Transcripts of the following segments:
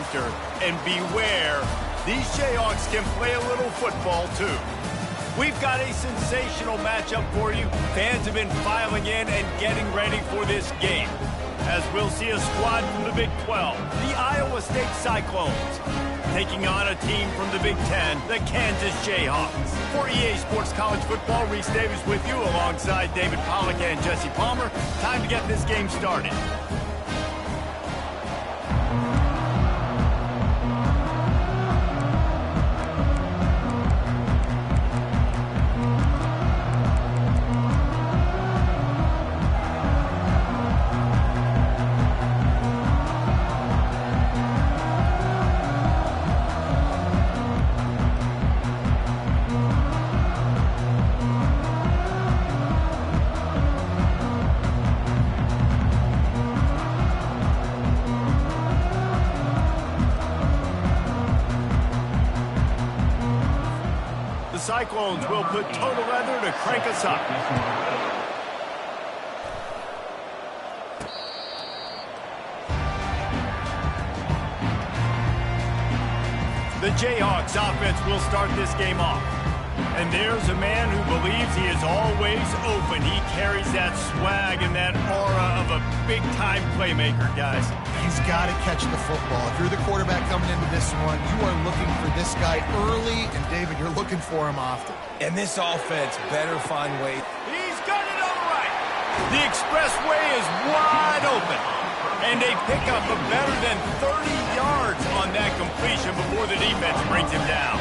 center. And beware, these Jayhawks can play a little football too. We've got a sensational matchup for you. Fans have been filing in and getting ready for this game, as we'll see a squad from the Big 12, the Iowa State Cyclones, taking on a team from the Big 10, the Kansas Jayhawks. For EA Sports College Football, Reese Davis with you alongside David Pollack and Jesse Palmer. Time to get this game started. Cyclones will put total leather to crank us up. The Jayhawks offense will start this game off. And there's a man who believes he is always open. He carries that swag and that aura of a big-time playmaker, guys. He's got to catch the football. If you're the quarterback coming into this one, you are looking for this guy early, and David, you're looking for him often. And this offense better find ways. He's got it all right. The expressway is wide open. And they pick up a better than 30 yards on that completion before the defense brings him down.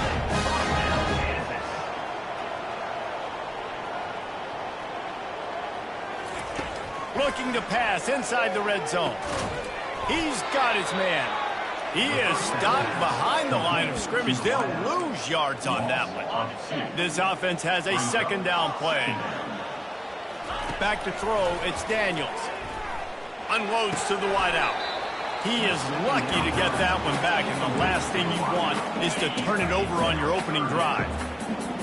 Looking to pass inside the red zone. He's got his man. He is stopped behind the line of scrimmage. They'll lose yards on that one. This offense has a second down play. Back to throw, it's Daniels. Unloads to the wideout. He is lucky to get that one back, and the last thing you want is to turn it over on your opening drive.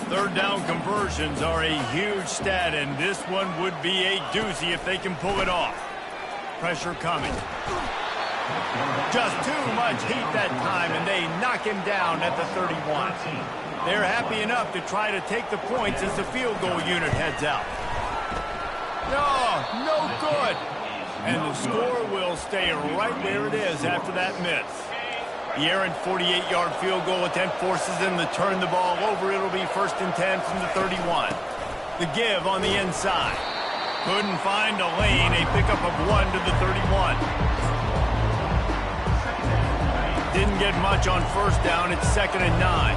Third down conversions are a huge stat, and this one would be a doozy if they can pull it off. Pressure coming. Just too much heat that time, and they knock him down at the 31. They're happy enough to try to take the points as the field goal unit heads out. No good. And the score will stay right where it is after that miss. The errant 48-yard field goal attempt forces them to turn the ball over. It'll be 1st and 10 from the 31. The give on the inside. Couldn't find a lane. A pickup of 1 to the 31. Didn't get much on first down. It's 2nd and 9.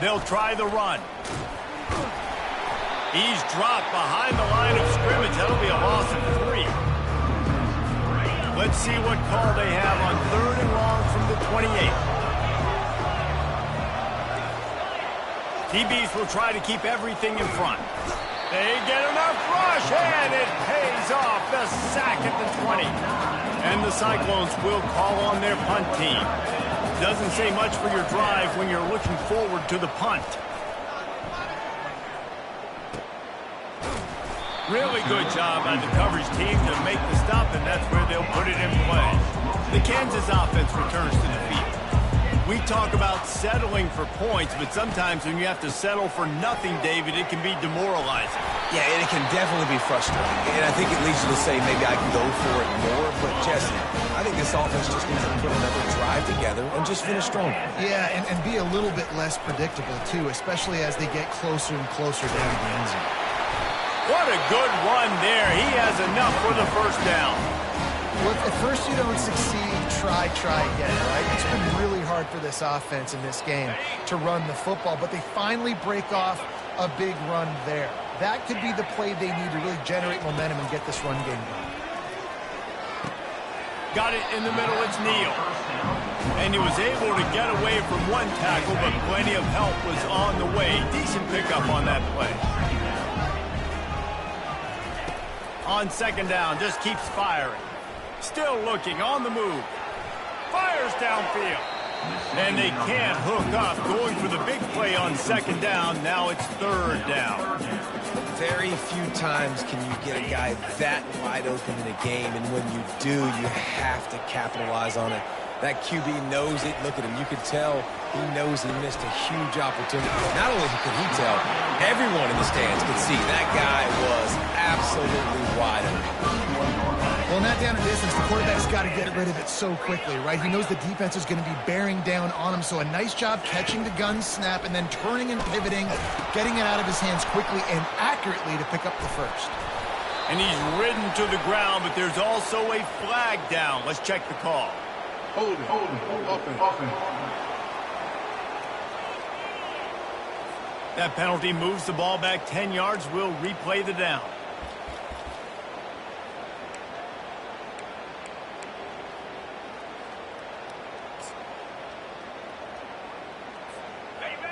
They'll try the run. He's dropped behind the line of scrimmage. That'll be a loss of 3. Let's see what call they have on 3rd and long from the 28. DBs will try to keep everything in front. They get enough rush, and it pays off. The sack at the 20. And the Cyclones will call on their punt team. Doesn't say much for your drive when you're looking forward to the punt. Really good job by the coverage team to make the stop, and that's where they'll put it in play. The Kansas offense returns to the field. We talk about settling for points, but sometimes when you have to settle for nothing, David, it can be demoralizing. Yeah, and it can definitely be frustrating. And I think it leads you to say maybe I can go for it more. But, Jesse, I think this offense just needs to put another drive together and just finish stronger. Yeah, and be a little bit less predictable, too, especially as they get closer and closer down the end zone. What a good run there. He has enough for the first down. Well, if at first you don't succeed, try again, right? It's been really hard for this offense in this game to run the football, but they finally break off a big run there. That could be the play they need to really generate momentum and get this run game going. Got it in the middle, it's Neal. And he was able to get away from one tackle, but plenty of help was on the way. Decent pickup on that play. On 2nd down, just keeps firing. Still looking, on the move. Fires downfield. And they can't hook up. Going for the big play on second down. Now it's third down. Very few times can you get a guy that wide open in a game, and when you do, you have to capitalize on it. That QB knows it. Look at him. You could tell he knows he missed a huge opportunity. Not only could he tell, everyone in the stands could see that guy was absolutely wide open. Well, in that down and distance, the quarterback's got to get rid of it so quickly, right? He knows the defense is going to be bearing down on him, so a nice job catching the gun snap and then turning and pivoting, getting it out of his hands quickly and accurately to pick up the first. And he's ridden to the ground, but there's also a flag down. Let's check the call. Hold it. Offense. That penalty moves the ball back 10 yards. We'll replay the down.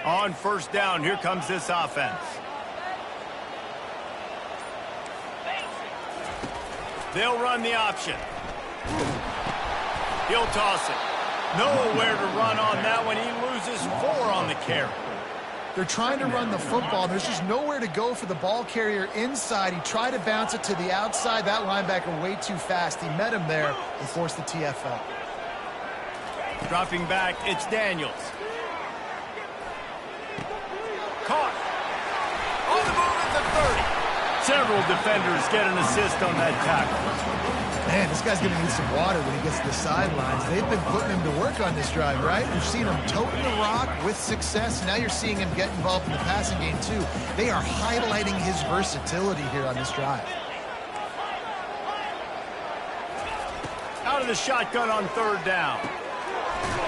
On first down, here comes this offense. They'll run the option. He'll toss it. Nowhere to run on that one. He loses 4 on the carry. They're trying to run the football. There's just nowhere to go for the ball carrier inside. He tried to bounce it to the outside. That linebacker way too fast. He met him there and forced the TFL. Dropping back, it's Daniels. Caught. On the move at the 30. Several defenders get an assist on that tackle. Man, this guy's going to need some water when he gets to the sidelines. They've been putting him to work on this drive, right? You've seen him toting the rock with success. Now you're seeing him get involved in the passing game, too. They are highlighting his versatility here on this drive. Out of the shotgun on third down.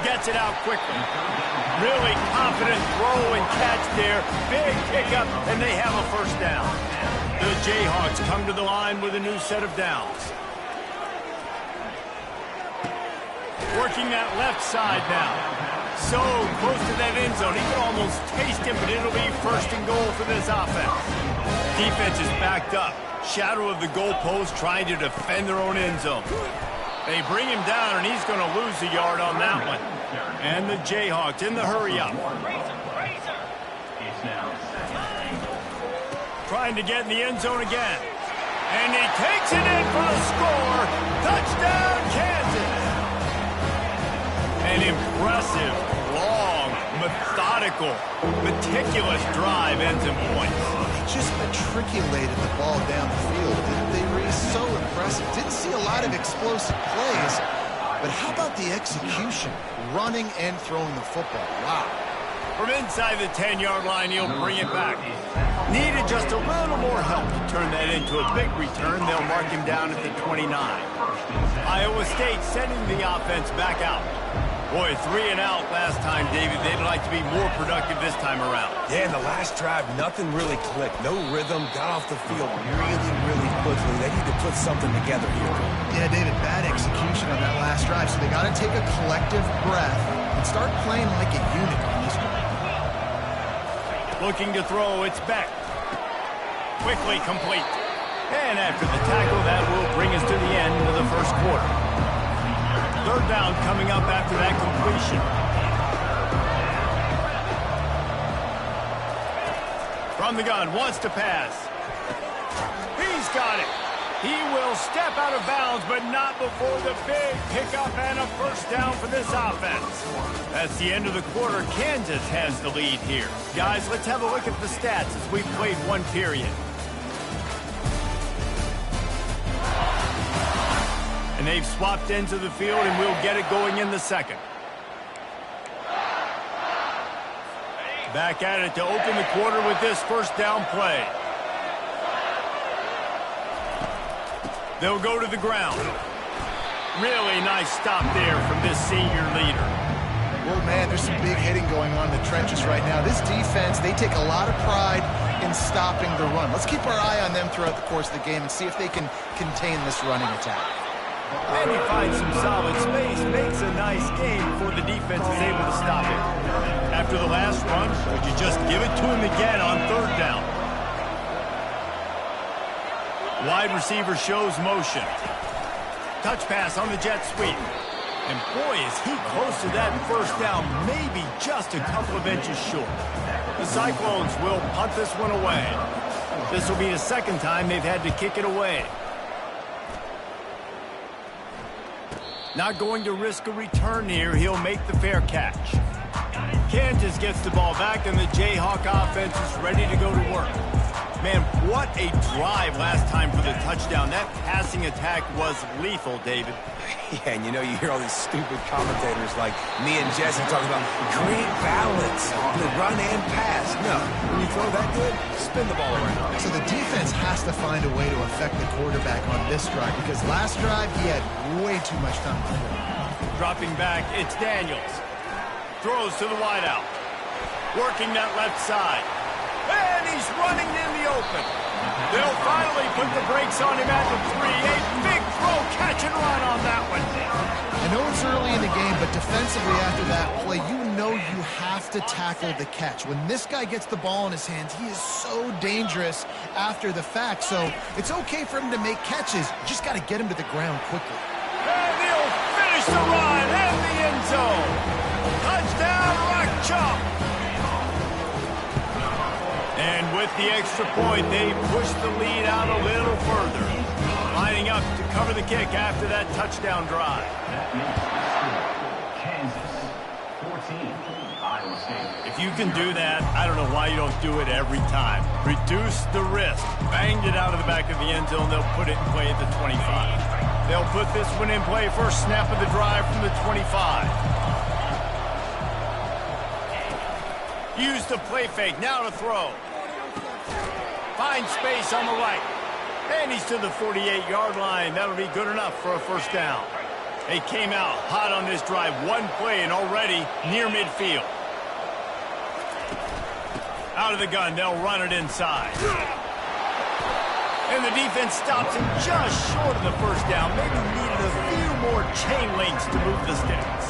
Gets it out quickly. Really confident throw and catch there. Big pickup, and they have a first down. The Jayhawks come to the line with a new set of downs. Working that left side now. So close to that end zone. He can almost taste it, but it'll be first and goal for this offense. Defense is backed up. Shadow of the goalpost trying to defend their own end zone. They bring him down, and he's going to lose a yard on that one. And the Jayhawks in the hurry-up. Trying to get in the end zone again. And he takes it in for the score. Touchdown, Kansas. An impressive, long, methodical, meticulous drive ends in points. They just matriculated the ball down the field, didn't they, Reese? So impressive. Didn't see a lot of explosive plays, but how about the execution? Running and throwing the football. Wow. From inside the 10-yard line, he'll bring it back. Needed just a little more help to turn that into a big return. They'll mark him down at the 29. Iowa State sending the offense back out. Boy, 3 and out last time, David. They'd like to be more productive this time around. Yeah, in the last drive, nothing really clicked. No rhythm, got off the field really quickly. They need to put something together here. Yeah, David, bad execution on that last drive, so they got to take a collective breath and start playing like a unit on this one. Looking to throw, it's Beck. Quickly complete. And after the tackle, that will bring us to the end of the first quarter. Third down coming up after that completion. From the gun, wants to pass. He's got it. He will step out of bounds, but not before the big pickup and a first down for this offense. That's the end of the quarter. Kansas has the lead here. Guys, let's have a look at the stats as we played one period. And they've swapped into the field, and we'll get it going in the second. Back at it to open the quarter with this first down play. They'll go to the ground. Really nice stop there from this senior leader. Well, man, there's some big hitting going on in the trenches right now. This defense, they take a lot of pride in stopping the run. Let's keep our eye on them throughout the course of the game and see if they can contain this running attack. And he finds some solid space, makes a nice game before the defense is able to stop it. After the last run, would you just give it to him again on third down? Wide receiver shows motion. Touch pass on the jet sweep. And boy, is he close to that first down, maybe just a couple of inches short. The Cyclones will punt this one away. This will be the second time they've had to kick it away. Not going to risk a return here. He'll make the fair catch. Kansas gets the ball back, and the Jayhawk offense is ready to go to work. Man, what a drive last time for the touchdown. That passing attack was lethal, David. Yeah, and you know, you hear all these stupid commentators like me and Jesse talking about create balance, run and pass. No, when you throw that good, spin the ball around. So the defense has to find a way to affect the quarterback on this drive because last drive he had way too much time to throw. Dropping back, it's Daniels. Throws to the wideout. Working that left side. And he's running in the open. They'll finally put the brakes on him at the 3. A big throw, catch and run on that one. I know it's early in the game, but defensively after that play, you know you have to tackle the catch. When this guy gets the ball in his hands, he is so dangerous after the fact. So it's okay for him to make catches. You just got to get him to the ground quickly. And he'll finish the run and the end zone. Touchdown, Rock Chalk. And with the extra point, they push the lead out a little further. Lining up to cover the kick after that touchdown drive. If you can do that, I don't know why you don't do it every time. Reduce the risk. Banged it out of the back of the end zone. They'll put it in play at the 25. They'll put this one in play first snap of the drive from the 25. Use the play fake. Now to throw. Finds space on the right. And he's to the 48-yard line. That'll be good enough for a first down. They came out hot on this drive. One play and already near midfield. Out of the gun. They'll run it inside. And the defense stops him just short of the first down. Maybe needed a few more chain links to move the sticks.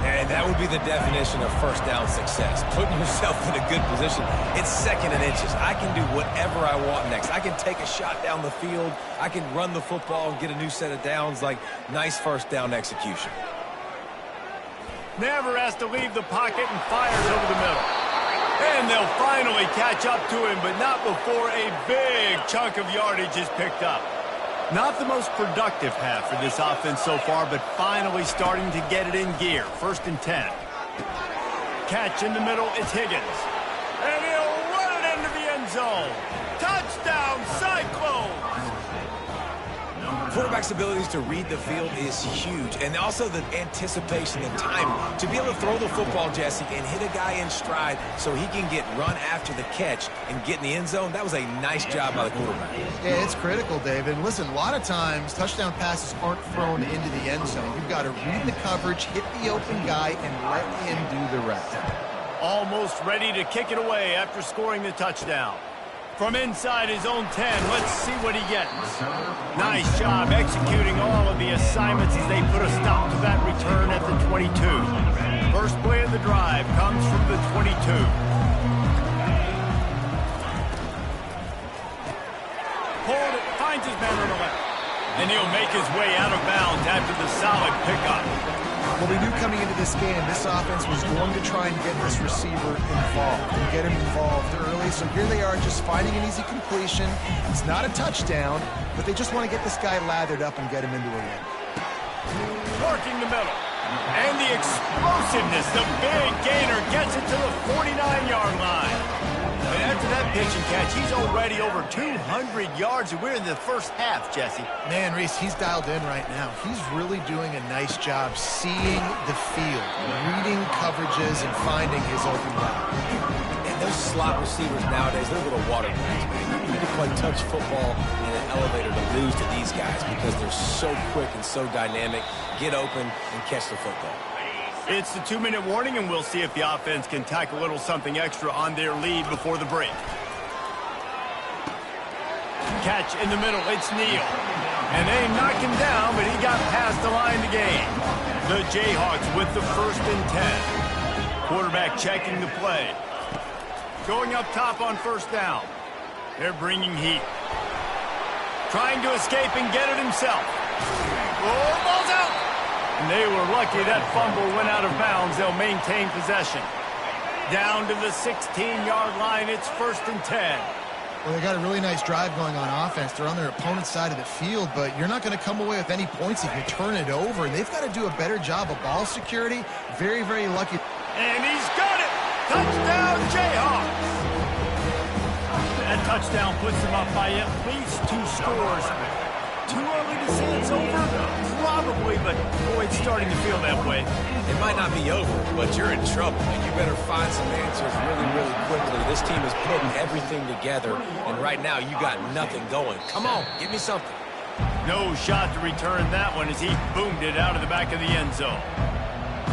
And that would be the definition of first down success. Putting yourself in a good position. It's second and inches. I can do whatever I want next. I can take a shot down the field. I can run the football and get a new set of downs. Like, nice first down execution. Never has to leave the pocket and fires over the middle. And they'll finally catch up to him, but not before a big chunk of yardage is picked up. Not the most productive half for this offense so far, but finally starting to get it in gear. First and 10. Catch in the middle, it's Higgins. And he'll run it into the end zone. Touchdown, Cyclones! Quarterback's abilities to read the field is huge, and also the anticipation and time to be able to throw the football, Jesse, and hit a guy in stride so he can get run after the catch and get in the end zone. That was a nice job by the quarterback. Yeah, it's critical, David. Listen, a lot of times touchdown passes aren't thrown into the end zone. You've got to read the coverage, hit the open guy, and let him do the rest. Almost ready to kick it away after scoring the touchdown. From inside his own 10, let's see what he gets. Nice job executing all of the assignments as they put a stop to that return at the 22. First play of the drive comes from the 22. Pulled it, finds his man on the left. And he'll make his way out of bounds after the solid pickup. Well, we knew coming into this game, this offense was going to try and get this receiver involved and get him involved early. So here they are just finding an easy completion. It's not a touchdown, but they just want to get this guy lathered up and get him into a win. Working the middle. And the explosiveness, the big gainer gets it to the 49-yard line. And after that pitch and catch, he's already over 200 yards, and we're in the first half, Jesse. Man, Reese, he's dialed in right now. He's really doing a nice job seeing the field, reading coverages, and finding his open guy. And those slot receivers nowadays, they're little water boys, man. You need to play touch football in an elevator to lose to these guys because they're so quick and so dynamic. Get open and catch the football. It's the 2-minute warning, and we'll see if the offense can tack a little something extra on their lead before the break. Catch in the middle, it's Neal. And they knock him down, but he got past the line to gain. The Jayhawks with the first and 10. Quarterback checking the play. Going up top on first down. They're bringing heat. Trying to escape and get it himself. Oh, ball's out. And they were lucky that fumble went out of bounds. They'll maintain possession. Down to the 16-yard line, it's 1st and 10. Well, they got a really nice drive going on offense. They're on their opponent's side of the field, but you're not going to come away with any points if you turn it over. And they've got to do a better job of ball security. Very, very lucky. And he's got it! Touchdown, Jayhawks! That touchdown puts them up by at least 2 scores. Too early to say it's over? Probably, but boy, it's starting to feel that way. It might not be over, but you're in trouble, and you better find some answers really, really quickly. This team is putting everything together, and right now you got nothing going. Come on, give me something. No shot to return that one as he boomed it out of the back of the end zone.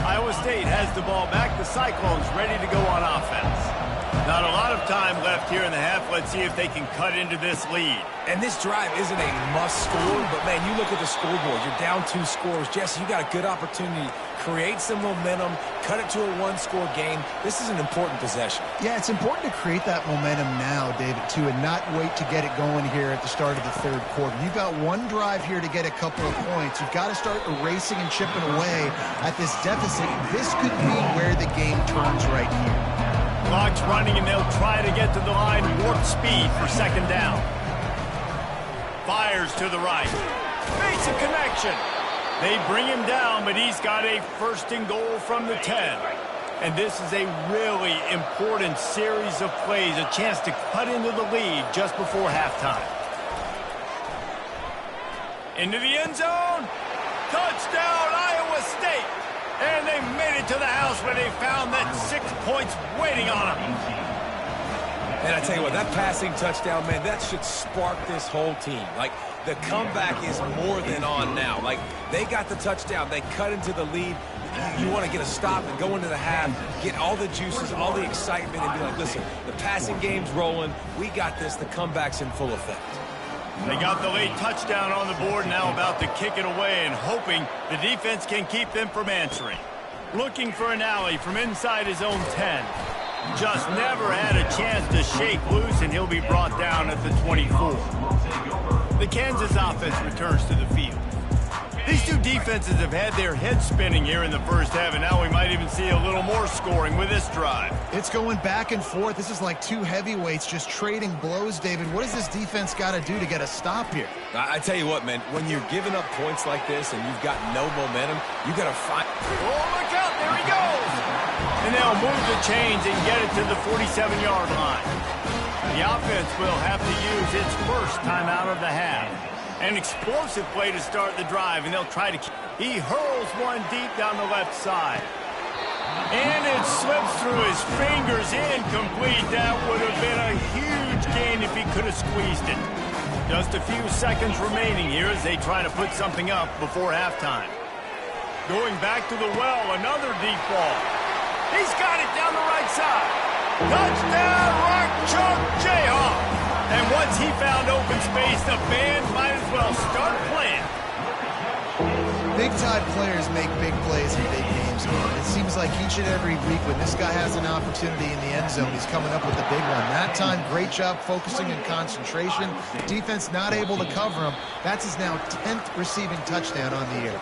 Iowa State has the ball back. The Cyclones ready to go on offense. Not a lot of time left here in the half. Let's see if they can cut into this lead. And this drive isn't a must score, but man, you look at the scoreboard. You're down 2 scores. Jesse, you got a good opportunity. Create some momentum. Cut it to a 1-score game. This is an important possession. Yeah, it's important to create that momentum now, David, too, and not wait to get it going here at the start of the 3rd quarter. You've got one drive here to get a couple of points. You've got to start erasing and chipping away at this deficit. This could be where the game turns right here. Clock's running, and they'll try to get to the line warp speed for 2nd down. Fires to the right. Makes a connection. They bring him down, but he's got a 1st and goal from the 10. And this is a really important series of plays, a chance to cut into the lead just before halftime. Into the end zone. Touchdown, Iowa State. And they made it to the house where they found that 6 points waiting on them. And I tell you what, that passing touchdown, man, that should spark this whole team. Like, the comeback is more than on now. Like, they got the touchdown. They cut into the lead. You want to get a stop and go into the half, get all the juices, all the excitement, and be like, listen, the passing game's rolling. We got this. The comeback's in full effect. They got the late touchdown on the board, now about to kick it away and hoping the defense can keep them from answering. Looking for an alley from inside his own 10. Just never had a chance to shake loose, and he'll be brought down at the 24. The Kansas offense returns to the field. These two defenses have had their heads spinning here in the 1st half, and now we might even see a little more scoring with this drive. It's going back and forth. This is like 2 heavyweights just trading blows, David. What does this defense got to do to get a stop here? I tell you what, man, when you're giving up points like this and you've got no momentum, you got to find... Oh, look out, there he goes! And they'll move the chains and get it to the 47-yard line. The offense will have to use its 1st time out of the half. An explosive play to start the drive, and they'll try to... He hurls one deep down the left side. And it slips through his fingers, incomplete. That would have been a huge gain if he could have squeezed it. Just a few seconds remaining here as they try to put something up before halftime. Going back to the well, another deep ball. He's got it down the right side. Touchdown, Rock Chalk Jayhawk. And once he found open space, the band might as well start playing. Big-time players make big plays in big games. It seems like each and every week when this guy has an opportunity in the end zone, he's coming up with a big one. That time, great job focusing and concentration. Defense not able to cover him. That's his now 10th receiving touchdown on the year.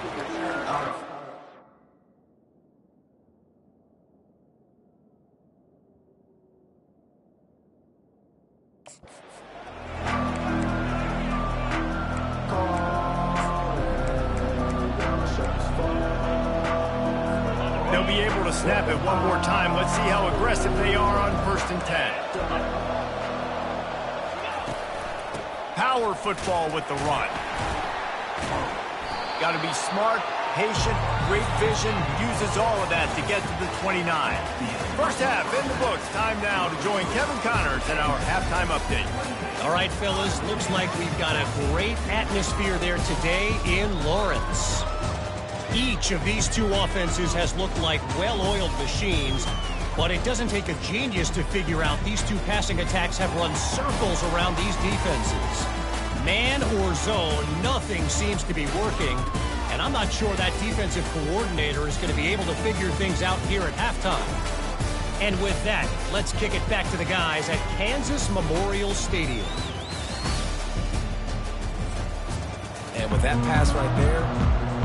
They'll be able to snap it one more time. Let's see how aggressive they are on 1st and 10. Power football with the run. Got to be smart, patient, great vision, uses all of that to get to the 29. 1st half in the books. Time now to join Kevin Connors at our halftime update. All right, fellas, looks like we've got a great atmosphere there today in Lawrence. Each of these 2 offenses has looked like well-oiled machines, but it doesn't take a genius to figure out these 2 passing attacks have run circles around these defenses. Man or zone, nothing seems to be working, and I'm not sure that defensive coordinator is going to be able to figure things out here at halftime. And with that, let's kick it back to the guys at Kansas Memorial Stadium. And with that pass right there,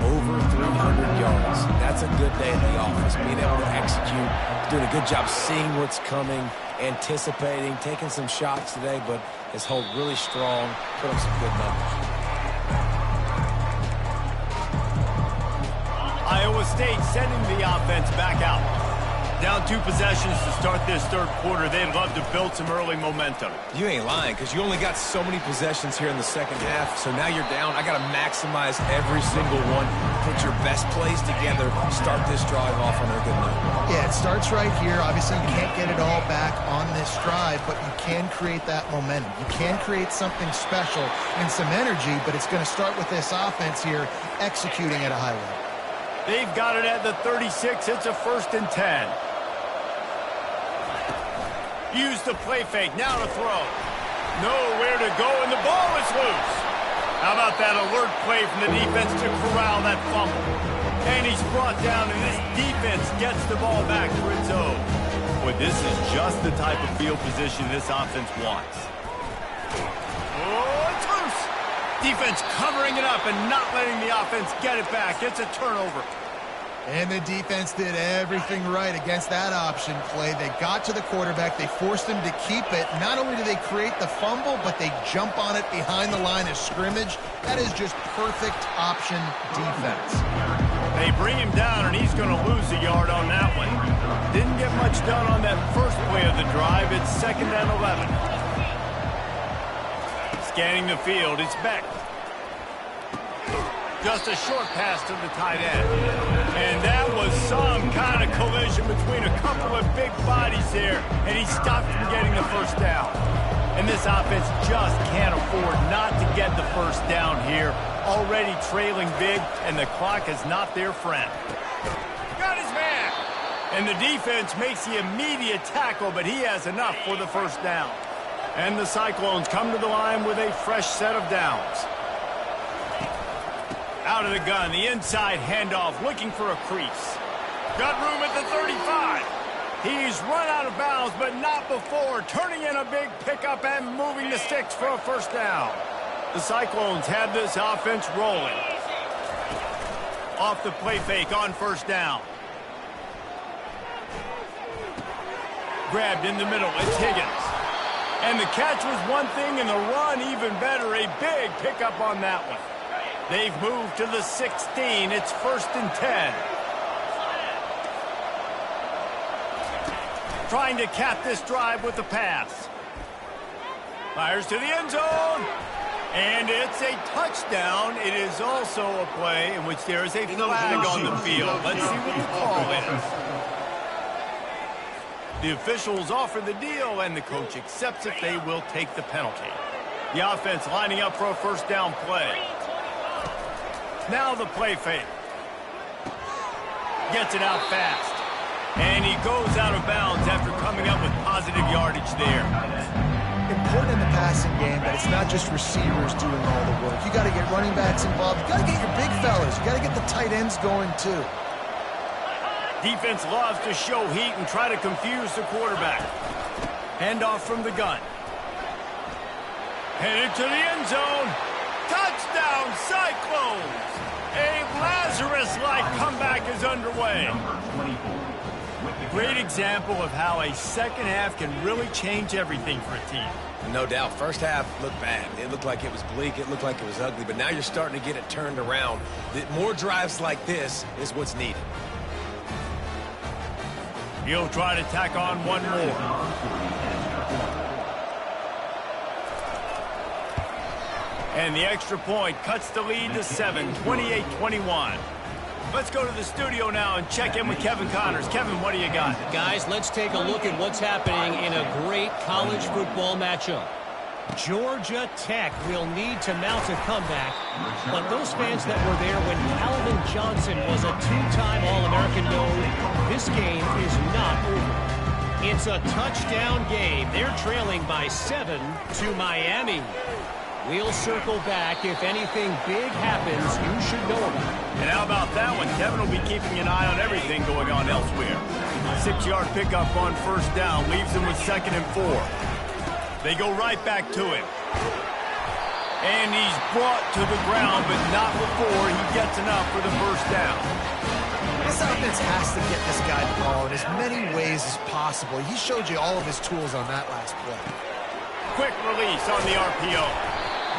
over over 300 yards. That's a good day at the office, being able to execute, doing a good job seeing what's coming, anticipating, taking some shots today, but his hold really strong, put up some good numbers. Iowa State sending the offense back out. Down 2 possessions to start this third quarter. They'd love to build some early momentum. You ain't lying, because you only got so many possessions here in the second half, so now you're down. I got to maximize every single one, put your best plays together, start this drive off on a good note. Yeah, it starts right here. Obviously, you can't get it all back on this drive, but you can create that momentum. You can create something special and some energy, but it's going to start with this offense here executing at a high level. They've got it at the 36. It's a 1st and 10. Use the play fake. Now to throw. Nowhere to go, and the ball is loose. How about that alert play from the defense to corral that fumble? And he's brought down, and this defense gets the ball back for its own. Boy, this is just the type of field position this offense wants. Oh, it's loose. Defense covering it up and not letting the offense get it back. It's a turnover. And the defense did everything right against that option play. They got to the quarterback. They forced him to keep it. Not only do they create the fumble, but they jump on it behind the line of scrimmage. That is just perfect option defense. They bring him down, and he's going to lose a yard on that one. Didn't get much done on that first play of the drive. It's 2nd and 11. Scanning the field, it's Beck. Just a short pass to the tight end. And that was some kind of collision between a couple of big bodies there, and he stopped from getting the first down. And this offense just can't afford not to get the first down here. Already trailing big, and the clock is not their friend. Got his man! And the defense makes the immediate tackle, but he has enough for the first down. And the Cyclones come to the line with a fresh set of downs. Out of the gun, the inside handoff, looking for a crease. Got room at the 35. He's run out of bounds, but not before. Turning in a big pickup and moving the sticks for a first down. The Cyclones have this offense rolling. Off the play fake on first down. Grabbed in the middle, it's Higgins. And the catch was one thing, and the run even better. A big pickup on that one. They've moved to the 16. It's 1st and 10. Trying to cap this drive with the pass. Fires to the end zone. And it's a touchdown. It is also a play in which there is a flag on the field. Let's see what the call is. The officials offer the deal, and the coach accepts it. They will take the penalty. The offense lining up for a first down play. Now the play fake. Gets it out fast. And he goes out of bounds after coming up with positive yardage there. Important in the passing game that it's not just receivers doing all the work. You got to get running backs involved. You got to get your big fellas. You got to get the tight ends going too. Defense loves to show heat and try to confuse the quarterback. Handoff from the gun. Headed to the end zone. Touchdown, Cyclones! A Lazarus-like comeback is underway. Great example of how a second half can really change everything for a team. No doubt. First half looked bad. It looked like it was bleak. It looked like it was ugly. But now you're starting to get it turned around. More drives like this is what's needed. He'll try to tack on one more. And the extra point cuts the lead to 7, 28-21. Let's go to the studio now and check in with Kevin Connors. Kevin, what do you got? Guys, let's take a look at what's happening in a great college football matchup. Georgia Tech will need to mount a comeback, but those fans that were there when Calvin Johnson was a two-time All-American know this game is not over. It's a touchdown game. They're trailing by 7 to Miami. We'll circle back. If anything big happens, you should know about it. And how about that one? Kevin will be keeping an eye on everything going on elsewhere. 6-yard pickup on first down leaves him with 2nd and 4. They go right back to him. And he's brought to the ground, but not before he gets enough for the first down. This offense has to get this guy the ball in as many ways as possible. He showed you all of his tools on that last play. Quick release on the RPO.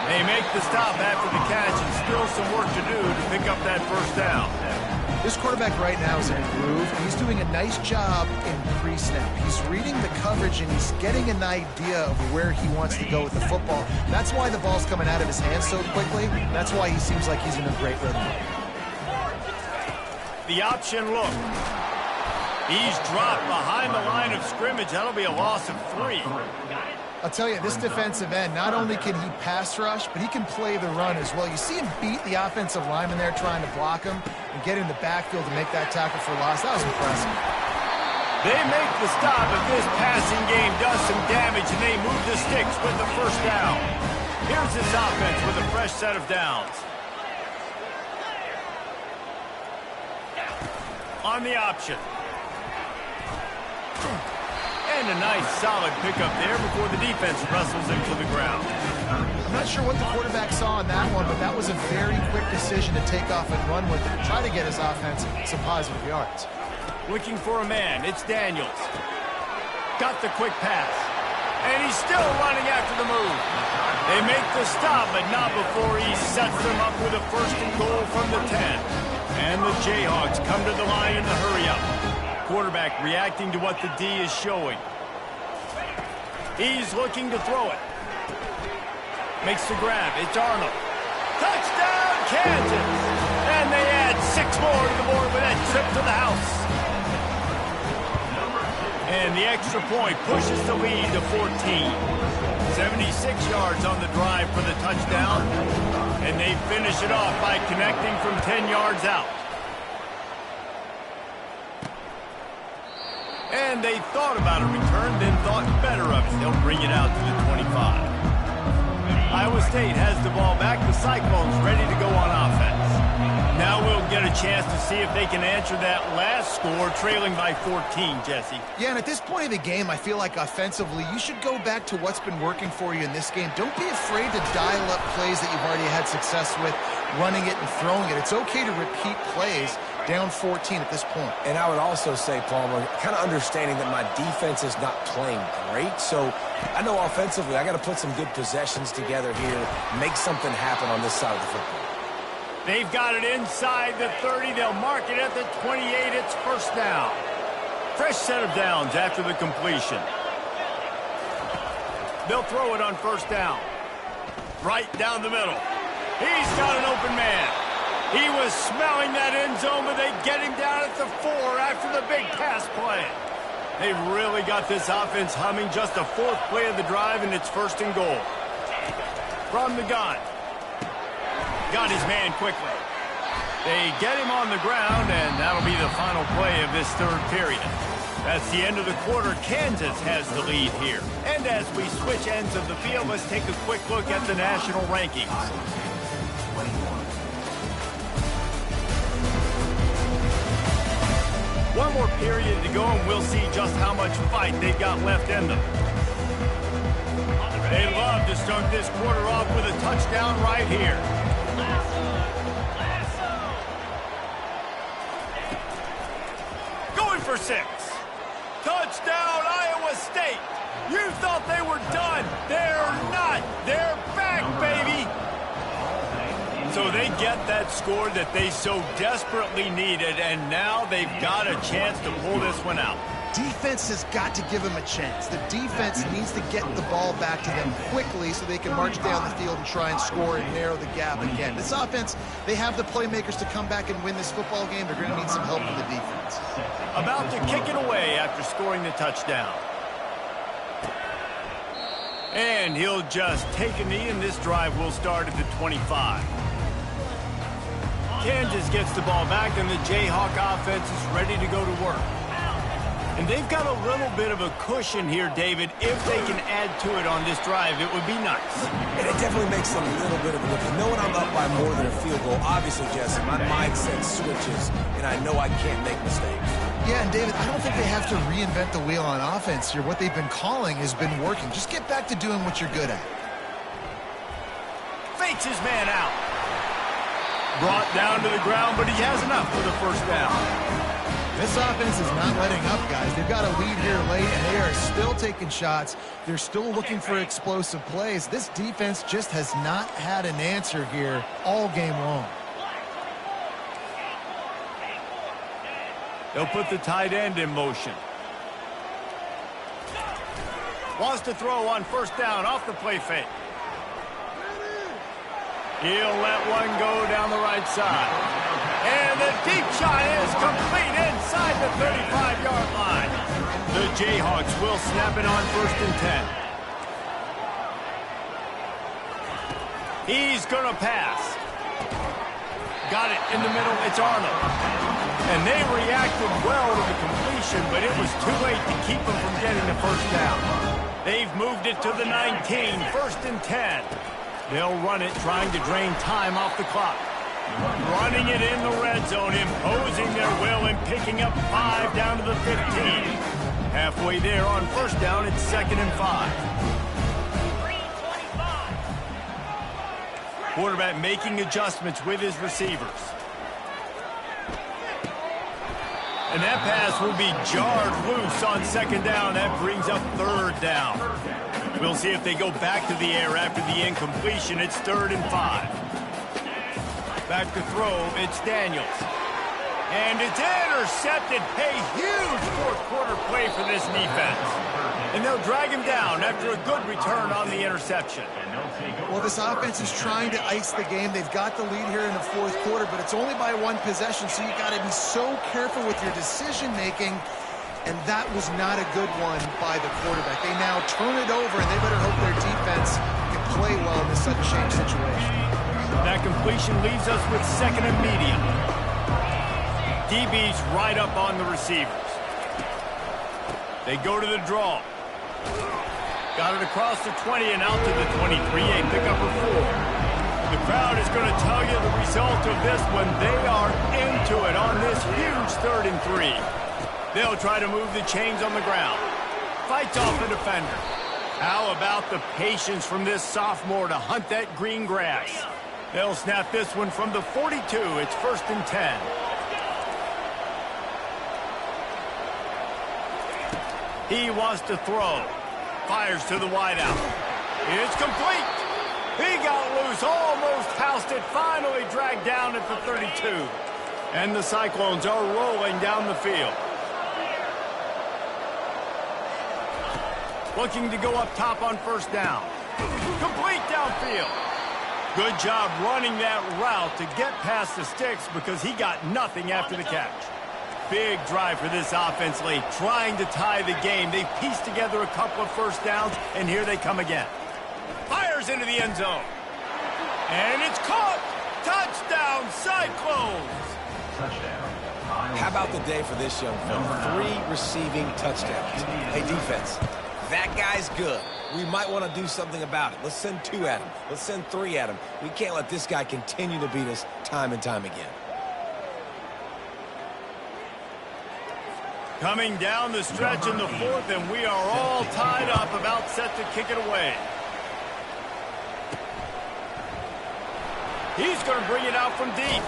They make the stop after the catch and still some work to do to pick up that first down. This quarterback right now is in a groove, and he's doing a nice job in pre-snap. He's reading the coverage, and he's getting an idea of where he wants to go with the football. That's why the ball's coming out of his hands so quickly. That's why he seems like he's in a great rhythm. The option look. He's dropped behind the line of scrimmage. That'll be a loss of 3. I'll tell you, this defensive end, not only can he pass rush, but he can play the run as well. You see him beat the offensive lineman there trying to block him and get in the backfield to make that tackle for loss. That was impressive. They make the stop, but this passing game does some damage, and they move the sticks with the first down. Here's this offense with a fresh set of downs. On the option. And a nice solid pickup there before the defense wrestles him to the ground. I'm not sure what the quarterback saw on that one, but that was a very quick decision to take off and run with it and try to get his offense some positive yards. Looking for a man. It's Daniels. Got the quick pass. And he's still running after the move. They make the stop, but not before he sets them up with a first and goal from the 10. And the Jayhawks come to the line in the hurry-up. Quarterback reacting to what the D is showing. He's looking to throw it. Makes the grab. It's Arnold. Touchdown, Kansas! And they add 6 more to the board with that trip to the house. And the extra point pushes the lead to 14. 76 yards on the drive for the touchdown. And they finish it off by connecting from 10 yards out. And they thought about a return, then thought better of it. They'll bring it out to the 25. Iowa State has the ball back. The Cyclones ready to go on offense. Now we'll get a chance to see if they can answer that last score, trailing by 14, Jesse. Yeah, and at this point of the game, I feel like offensively, you should go back to what's been working for you in this game. Don't be afraid to dial up plays that you've already had success with, running it and throwing it. It's okay to repeat plays down 14 at this point. And I would also say, Palmer, kind of understanding that my defense is not playing great. So I know offensively I got to put some good possessions together here, make something happen on this side of the football. They've got it inside the 30. They'll mark it at the 28. It's first down. Fresh set of downs after the completion. They'll throw it on first down. Right down the middle. He's got an open man. He was smelling that end zone, but they get him down at the 4 after the big pass play. They've really got this offense humming. Just the 4th play of the drive, and it's first and goal. From the gun. Got his man quickly. They get him on the ground, and that'll be the final play of this 3rd period. That's the end of the quarter. Kansas has the lead here. And as we switch ends of the field, let's take a quick look at the national rankings. One more period to go, and we'll see just how much fight they've got left in them. They love to start this quarter off with a touchdown right here. Going for 6. Touchdown, Iowa State. You thought they were done. They're not. They're back, baby. So they get that score that they so desperately needed, and now they've got a chance to pull this one out. Defense has got to give them a chance. The defense needs to get the ball back to them quickly so they can march down the field and try and score and narrow the gap again. This offense, they have the playmakers to come back and win this football game. They're going to need some help from the defense. About to kick it away after scoring the touchdown. And he'll just take a knee, and this drive will start at the 25. Kansas gets the ball back, and the Jayhawk offense is ready to go to work. And they've got a little bit of a cushion here, David. If they can add to it on this drive, it would be nice. And it definitely makes a little bit of a difference. Knowing I'm up by more than a field goal, obviously, Jesse, my mindset switches, and I know I can't make mistakes. Yeah, and David, I don't think they have to reinvent the wheel on offense here. What they've been calling has been working. Just get back to doing what you're good at. Waits his man out. Brought down to the ground, but he has enough for the first down. This offense is not letting up, guys. They've got a lead here late, and they are still taking shots. They're still looking for explosive plays. This defense just has not had an answer here all game long. They'll put the tight end in motion. Wants to throw on first down off the play fake. He'll let one go down the right side. And the deep shot is complete inside the 35-yard line. The Jayhawks will snap it on 1st and 10. He's going to pass. Got it in the middle. It's Arnold. And they reacted well to the completion, but it was too late to keep them from getting the first down. They've moved it to the 19, 1st and 10. They'll run it, trying to drain time off the clock. Running it in the red zone, imposing their will and picking up 5 down to the 15. Halfway there on first down, it's 2nd and 5. Quarterback making adjustments with his receivers. And that pass will be jarred loose on 2nd down. That brings up 3rd down. We'll see if they go back to the air after the incompletion. It's 3rd and 5. Back to throw, it's Daniels. And it's intercepted. A huge fourth-quarter play for this defense. And they'll drag him down after a good return on the interception. Well, this offense is trying to ice the game. They've got the lead here in the 4th quarter, but it's only by 1 possession, so you got to be so careful with your decision-making. And that was not a good one by the quarterback. They now turn it over, and they better hope their defense can play well in this sudden change situation. That completion leaves us with 2nd and medium. DB's right up on the receivers. They go to the draw. Got it across the 20 and out to the 23. A pickup of 4. The crowd is going to tell you the result of this one. They are into it on this huge 3rd and 3. They'll try to move the chains on the ground. Fights off the defender. How about the patience from this sophomore to hunt that green grass? They'll snap this one from the 42. It's 1st and 10. He wants to throw. Fires to the wideout. It's complete. He got loose, almost housed it, finally dragged down at the 32. And the Cyclones are rolling down the field. Looking to go up top on first down. Complete downfield. Good job running that route to get past the sticks because he got nothing after the catch. Big drive for this offense late, trying to tie the game. They pieced together a couple of first downs, and here they come again. Fires into the end zone. And it's caught. Touchdown, Cyclones. How about the day for this young fella? 3 receiving touchdowns. Hey, defense, that guy's good. We might want to do something about it. Let's send 2 at him. Let's send 3 at him. We can't let this guy continue to beat us time and time again. Coming down the stretch in the 4th, and we are all tied up, about set to kick it away. He's going to bring it out from deep.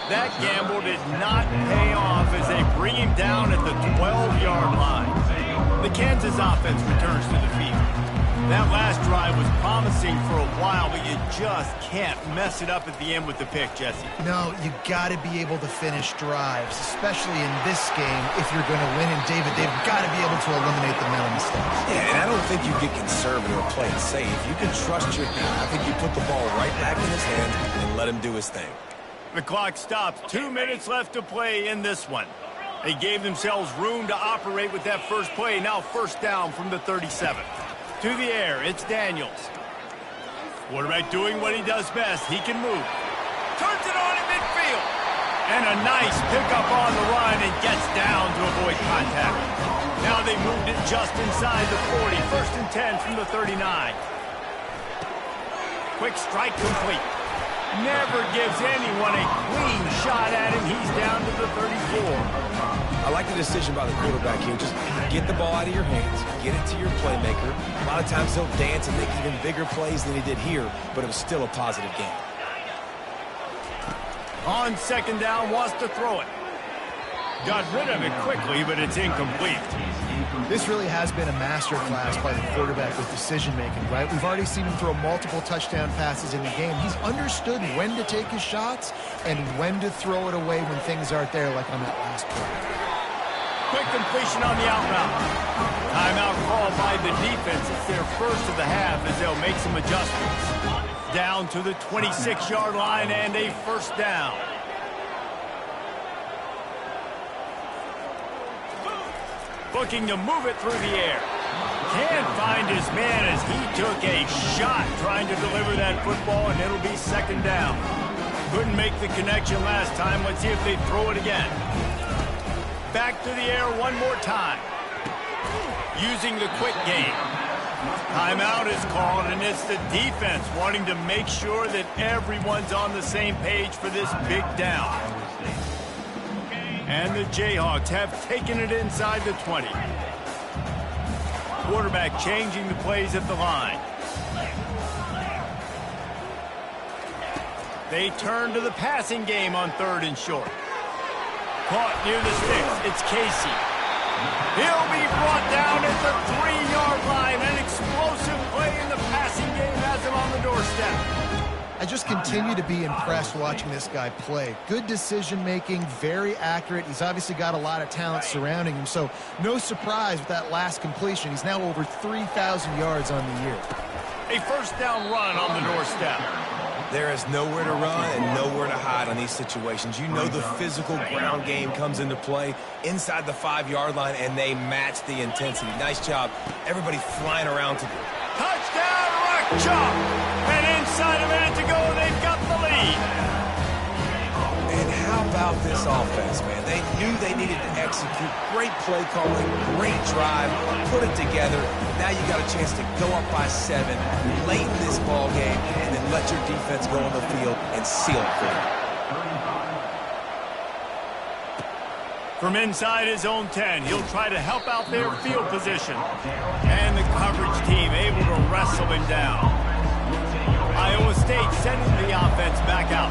That gamble did not pay off as they bring him down at the 12-yard line. The Kansas offense returns to the field. That last drive was promising for a while, but you just can't mess it up at the end with the pick, Jesse. No, you got to be able to finish drives, especially in this game if you're going to win. And David, they've got to be able to eliminate the mental mistakes. Yeah, and I don't think you get conservative or play it safe. You can trust your guy. I think you put the ball right back in his hands and let him do his thing. The clock stops. 2 minutes left to play in this one. They gave themselves room to operate with that first play. Now first down from the 37. To the air, it's Daniels. Quarterback doing what he does best. He can move. Turns it on in midfield. And a nice pickup on the run and gets down to avoid contact. Now they moved it just inside the 40. 1st and 10 from the 39. Quick strike complete. Never gives anyone a clean shot at him. He's down to the 34. I like that decision by the quarterback here. Just get the ball out of your hands, get it to your playmaker. A lot of times he'll dance and make even bigger plays than he did here, but it was still a positive game. On second down, wants to throw it. Got rid of it quickly, but it's incomplete. This really has been a masterclass by the quarterback with decision-making, right? We've already seen him throw multiple touchdown passes in the game. He's understood when to take his shots and when to throw it away when things aren't there, like on that last play. Quick completion on the out route. Timeout called by the defense. It's their first of the half as they'll make some adjustments. Down to the 26-yard line and a first down. Looking to move it through the air. Can't find his man as he took a shot trying to deliver that football, and it'll be second down. Couldn't make the connection last time. Let's see if they throw it again. Back to the air one more time. Using the quick game. Timeout is called, and it's the defense wanting to make sure that everyone's on the same page for this big down. And the Jayhawks have taken it inside the 20. Quarterback changing the plays at the line. They turn to the passing game on third and short. Caught near the sticks. It's Casey. He'll be brought down at the 3-yard line. An explosive play in the passing game has him on the doorstep. I just continue to be impressed watching this guy play. Good decision-making, very accurate. He's obviously got a lot of talent surrounding him, so no surprise with that last completion. He's now over 3,000 yards on the year. A first down run on the doorstep. There is nowhere to run and nowhere to hide on these situations. You know the physical ground game comes into play inside the 5-yard line, and they match the intensity. Nice job. Everybody flying around to touchdown, Rock Chalk! And inside a minute to go, they've got the lead. And how about this offense, man? They knew they needed to execute. Great play calling, great drive, put it together. Now you got a chance to go up by 7 late in this ball game, and then let your defense go on the field and seal it for them. From inside his own 10, he'll try to help out their field position. And the coverage team able to wrestle him down. Iowa State sending the offense back out.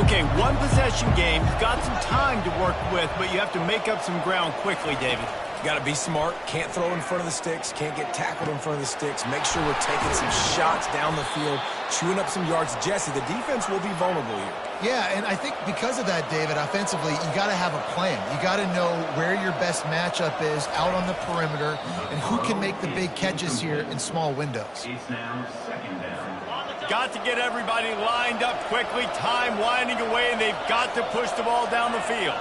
Okay, one possession game. You've got some time to work with, but you have to make up some ground quickly, David. You got to be smart. Can't throw in front of the sticks. Can't get tackled in front of the sticks. Make sure we're taking some shots down the field, chewing up some yards. Jesse, the defense will be vulnerable here. Yeah, and I think because of that, David, offensively, you got to have a plan. You got to know where your best matchup is out on the perimeter and who can make the big catches here in small windows. It's now second down. Got to get everybody lined up quickly. Time winding away, and they've got to push the ball down the field.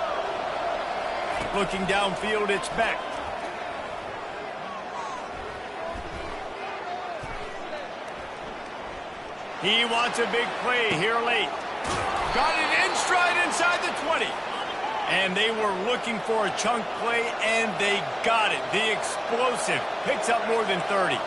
Looking downfield, it's Beck. He wants a big play here late. Got it in stride inside the 20. And they were looking for a chunk play, and they got it. The explosive picks up more than 30.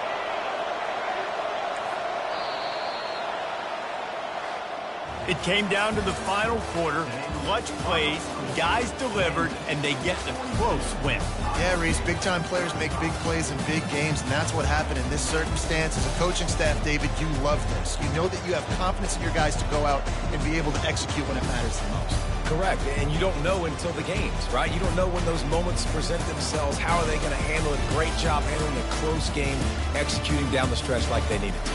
It came down to the final quarter. Clutch plays, guys delivered, and they get the close win. Yeah, Reese, big-time players make big plays in big games, and that's what happened in this circumstance. As a coaching staff, David, you love this. You know that you have confidence in your guys to go out and be able to execute when it matters the most. Correct, and you don't know until the games, right? You don't know when those moments present themselves. How are they going to handle it? Great job handling a close game, executing down the stretch like they needed to.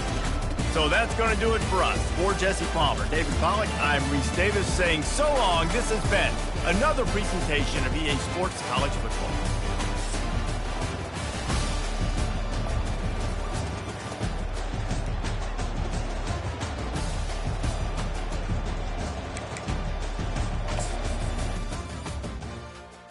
So that's going to do it for us. For Jesse Palmer, David Pollack, I'm Reese Davis saying so long. This has been another presentation of EA Sports College Football.